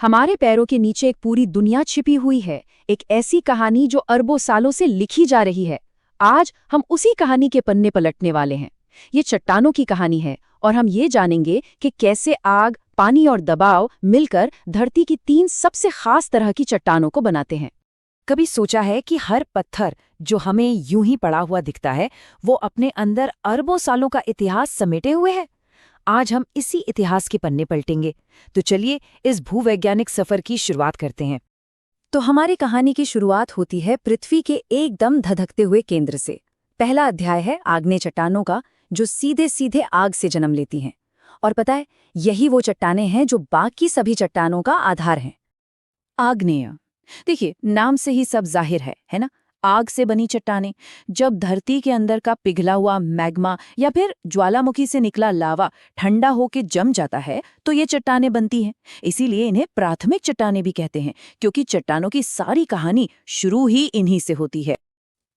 हमारे पैरों के नीचे एक पूरी दुनिया छिपी हुई है, एक ऐसी कहानी जो अरबों सालों से लिखी जा रही है। आज हम उसी कहानी के पन्ने पलटने वाले हैं। ये चट्टानों की कहानी है और हम ये जानेंगे कि कैसे आग, पानी और दबाव मिलकर धरती की 3 सबसे खास तरह की चट्टानों को बनाते हैं। कभी सोचा है कि हर पत्थर जो हमें यूं ही पड़ा हुआ दिखता है, वो अपने अंदर अरबों सालों का इतिहास समेटे हुए है? आज हम इसी इतिहास के पन्ने पलटेंगे। तो चलिए इस भूवैज्ञानिक सफर की शुरुआत करते हैं। तो हमारी कहानी की शुरुआत होती है पृथ्वी के एकदम धधकते हुए केंद्र से। पहला अध्याय है आग्नेय चट्टानों का, जो सीधे सीधे आग से जन्म लेती हैं। और पता है, यही वो चट्टानें हैं जो बाकी सभी चट्टानों का आधार हैं। आग्नेय, देखिए नाम से ही सब जाहिर है ना? आग से बनी चट्टानें। जब धरती के अंदर का पिघला हुआ मैग्मा या फिर ज्वालामुखी से निकला लावा ठंडा होके जम जाता है तो ये चट्टानें बनती हैं। इसीलिए इन्हें प्राथमिक चट्टानें भी कहते हैं, क्योंकि चट्टानों की सारी कहानी शुरू ही इन्हीं से होती है।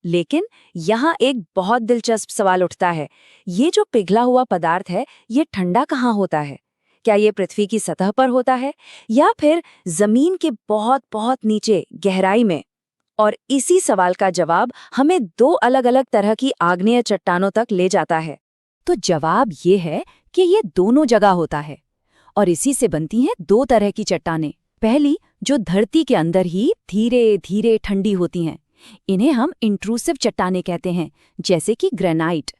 लेकिन यहाँ एक बहुत दिलचस्प सवाल उठता है। ये जो पिघला हुआ पदार्थ है, ये ठंडा कहाँ होता है? क्या ये पृथ्वी की सतह पर होता है या फिर जमीन के बहुत बहुत नीचे गहराई में? और इसी सवाल का जवाब हमें 2 अलग-अलग तरह की आग्नेय चट्टानों तक ले जाता है। तो जवाब ये है कि ये दोनों जगह होता है और इसी से बनती हैं 2 तरह की चट्टानें। पहली, जो धरती के अंदर ही धीरे धीरे ठंडी होती हैं, इन्हें हम इंट्रूसिव चट्टानें कहते हैं, जैसे कि ग्रेनाइट।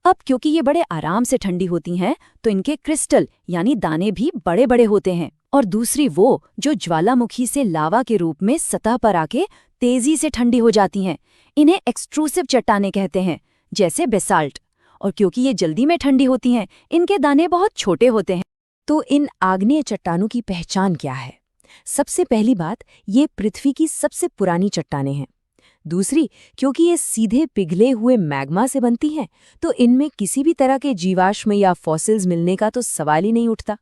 अब क्योंकि ये बड़े आराम से ठंडी होती हैं तो इनके क्रिस्टल यानी दाने भी बड़े बड़े होते हैं। और दूसरी वो जो ज्वालामुखी से लावा के रूप में सतह पर आके तेजी से ठंडी हो जाती हैं, इन्हें एक्सट्रूसिव चट्टानें कहते हैं, जैसे बेसाल्ट। और क्योंकि ये जल्दी में ठंडी होती हैं, इनके दाने बहुत छोटे होते हैं। तो इन आग्नेय चट्टानों की पहचान क्या है? सबसे पहली बात, ये पृथ्वी की सबसे पुरानी चट्टानें हैं। दूसरी, क्योंकि ये सीधे पिघले हुए मैग्मा से बनती हैं, तो इनमें किसी भी तरह के जीवाश्म या फॉसिल्स मिलने का तो सवाल ही नहीं उठता।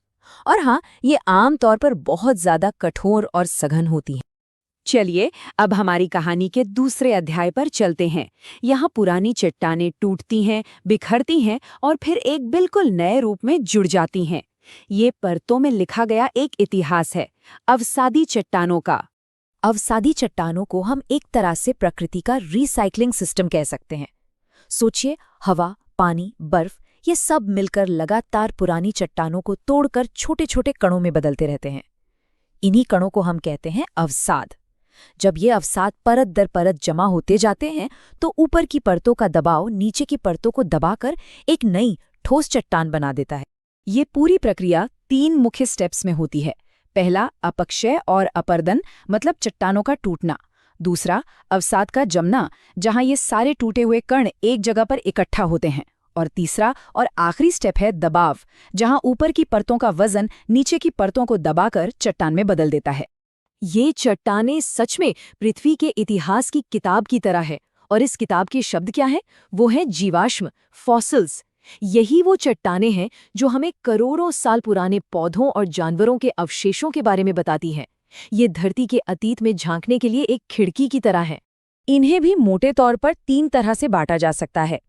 और हाँ, ये आम तौर पर बहुत ज्यादा कठोर और सघन होती हैं। चलिए अब हमारी कहानी के दूसरे अध्याय पर चलते हैं। यहाँ पुरानी चट्टानें टूटती हैं, बिखरती हैं और फिर एक बिल्कुल नए रूप में जुड़ जाती हैं। ये परतों में लिखा गया एक इतिहास है, अवसादी चट्टानों का। अवसादी चट्टानों को हम एक तरह से प्रकृति का रिसाइकलिंग सिस्टम कह सकते हैं। सोचिए, हवा, पानी, बर्फ, ये सब मिलकर लगातार पुरानी चट्टानों को तोड़कर छोटे छोटे कणों में बदलते रहते हैं। इन्हीं कणों को हम कहते हैं अवसाद। जब ये अवसाद परत दर परत जमा होते जाते हैं तो ऊपर की परतों का दबाव नीचे की परतों को दबाकर एक नई ठोस चट्टान बना देता है। ये पूरी प्रक्रिया 3 मुख्य स्टेप्स में होती है। पहला, अपक्षय और अपर्दन, मतलब चट्टानों का टूटना। दूसरा, अवसाद का जमना, जहां ये सारे टूटे हुए कण एक जगह पर इकट्ठा होते हैं। और तीसरा और आखिरी स्टेप है दबाव, जहां ऊपर की परतों का वजन नीचे की परतों को दबाकर चट्टान में बदल देता है। ये चट्टानें सच में पृथ्वी के इतिहास की किताब की तरह है। और इस किताब के शब्द क्या है? वो है जीवाश्म, फॉसिल्स। यही वो चट्टानें हैं जो हमें करोड़ों साल पुराने पौधों और जानवरों के अवशेषों के बारे में बताती हैं। ये धरती के अतीत में झांकने के लिए एक खिड़की की तरह है। इन्हें भी मोटे तौर पर 3 तरह से बांटा जा सकता है।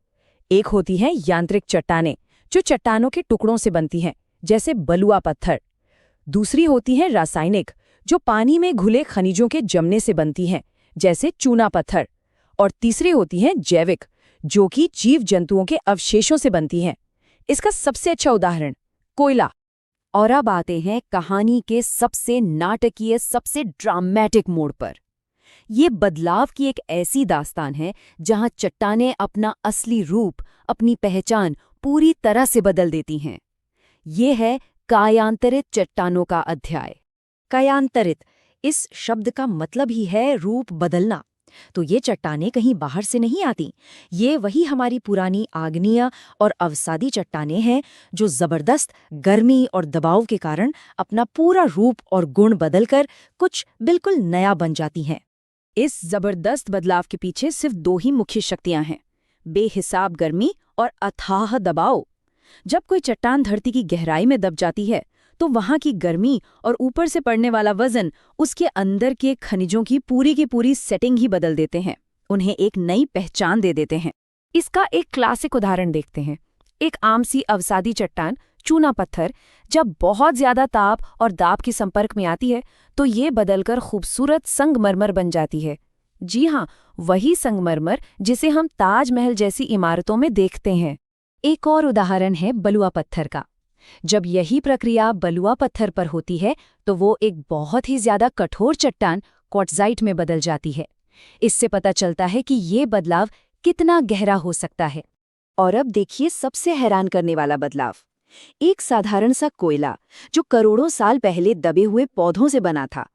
एक होती है यांत्रिक चट्टानें, जो चट्टानों के टुकड़ों से बनती हैं, जैसे बलुआ पत्थर। दूसरी होती है रासायनिक, जो पानी में घुले खनिजों के जमने से बनती हैं, जैसे चूना पत्थर। और तीसरी होती है जैविक, जो कि जीव जंतुओं के अवशेषों से बनती हैं। इसका सबसे अच्छा उदाहरण कोयला। और अब आते हैं कहानी के सबसे नाटकीय, सबसे ड्रामेटिक मोड़ पर। ये बदलाव की एक ऐसी दास्तान है जहां चट्टानें अपना असली रूप, अपनी पहचान पूरी तरह से बदल देती हैं। ये है कायांतरित चट्टानों का अध्याय। कायांतरित, इस शब्द का मतलब ही है रूप बदलना। तो ये चट्टानें कहीं बाहर से नहीं आती। ये वही हमारी पुरानी आग्नेय और अवसादी चट्टानें हैं जो जबरदस्त गर्मी और दबाव के कारण अपना पूरा रूप और गुण बदलकर कुछ बिल्कुल नया बन जाती हैं। इस जबरदस्त बदलाव के पीछे सिर्फ 2 ही मुख्य शक्तियां हैं, बेहिसाब गर्मी और अथाह दबाव। जब कोई चट्टान धरती की गहराई में दब जाती है तो वहां की गर्मी और ऊपर से पड़ने वाला वजन उसके अंदर के खनिजों की पूरी सेटिंग ही बदल देते हैं, उन्हें एक नई पहचान दे देते हैं। इसका एक क्लासिक उदाहरण देखते हैं। एक आम सी अवसादी चट्टान चूना पत्थर जब बहुत ज्यादा ताप और दाब के संपर्क में आती है तो ये बदलकर खूबसूरत संगमरमर बन जाती है। जी हाँ, वही संगमरमर जिसे हम ताजमहल जैसी इमारतों में देखते हैं। एक और उदाहरण है बलुआ पत्थर का। जब यही प्रक्रिया बलुआ पत्थर पर होती है तो वो एक बहुत ही ज्यादा कठोर चट्टान क्वार्ट्जाइट में बदल जाती है। इससे पता चलता है कि ये बदलाव कितना गहरा हो सकता है। और अब देखिए सबसे हैरान करने वाला बदलाव। एक साधारण सा कोयला जो करोड़ों साल पहले दबे हुए पौधों से बना था,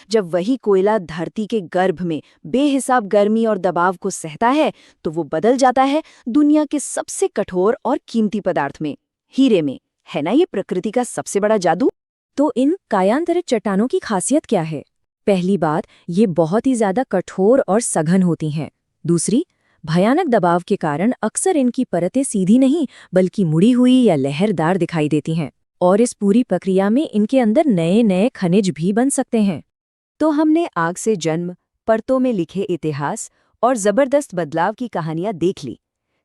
जब वही कोयला धरती के गर्भ में बेहिसाब गर्मी और दबाव को सहता है तो वो बदल जाता है दुनिया के सबसे कठोर और कीमती पदार्थ में, हीरे में। है ना ये प्रकृति का सबसे बड़ा जादू? तो इन कायांतरित चट्टानों की खासियत क्या है? पहली बात, ये बहुत ही ज्यादा कठोर और सघन होती हैं। दूसरी, भयानक दबाव के कारण अक्सर इनकी परतें सीधी नहीं बल्कि मुड़ी हुई या लहरदार दिखाई देती हैं। और इस पूरी प्रक्रिया में इनके अंदर नए नए खनिज भी बन सकते हैं। तो हमने आग से जन्म, परतों में लिखे इतिहास और जबरदस्त बदलाव की कहानियां देख ली।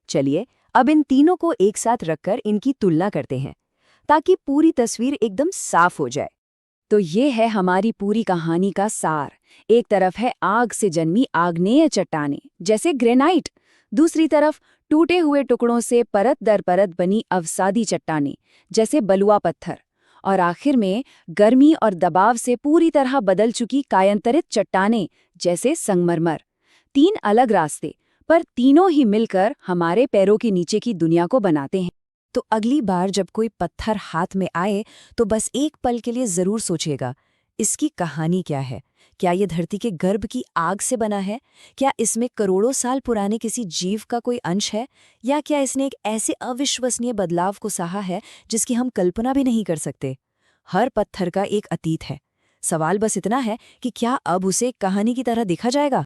चलिए अब इन तीनों को एक साथ रखकर इनकी तुलना करते हैं ताकि पूरी तस्वीर एकदम साफ हो जाए। तो ये है हमारी पूरी कहानी का सार। एक तरफ है आग से जन्मी आग्नेय चट्टानें जैसे ग्रेनाइट, दूसरी तरफ टूटे हुए टुकड़ों से परत दर परत बनी अवसादी चट्टानें जैसे बलुआ पत्थर, और आखिर में गर्मी और दबाव से पूरी तरह बदल चुकी कायांतरित चट्टानें जैसे संगमरमर। तीन अलग रास्ते, पर तीनों ही मिलकर हमारे पैरों के नीचे की दुनिया को बनाते हैं। तो अगली बार जब कोई पत्थर हाथ में आए तो बस एक पल के लिए जरूर सोचिएगा, इसकी कहानी क्या है? क्या ये धरती के गर्भ की आग से बना है? क्या इसमें करोड़ों साल पुराने किसी जीव का कोई अंश है? या क्या इसने एक ऐसे अविश्वसनीय बदलाव को सहा है जिसकी हम कल्पना भी नहीं कर सकते? हर पत्थर का एक अतीत है। सवाल बस इतना है कि क्या अब उसे कहानी की तरह देखा जाएगा?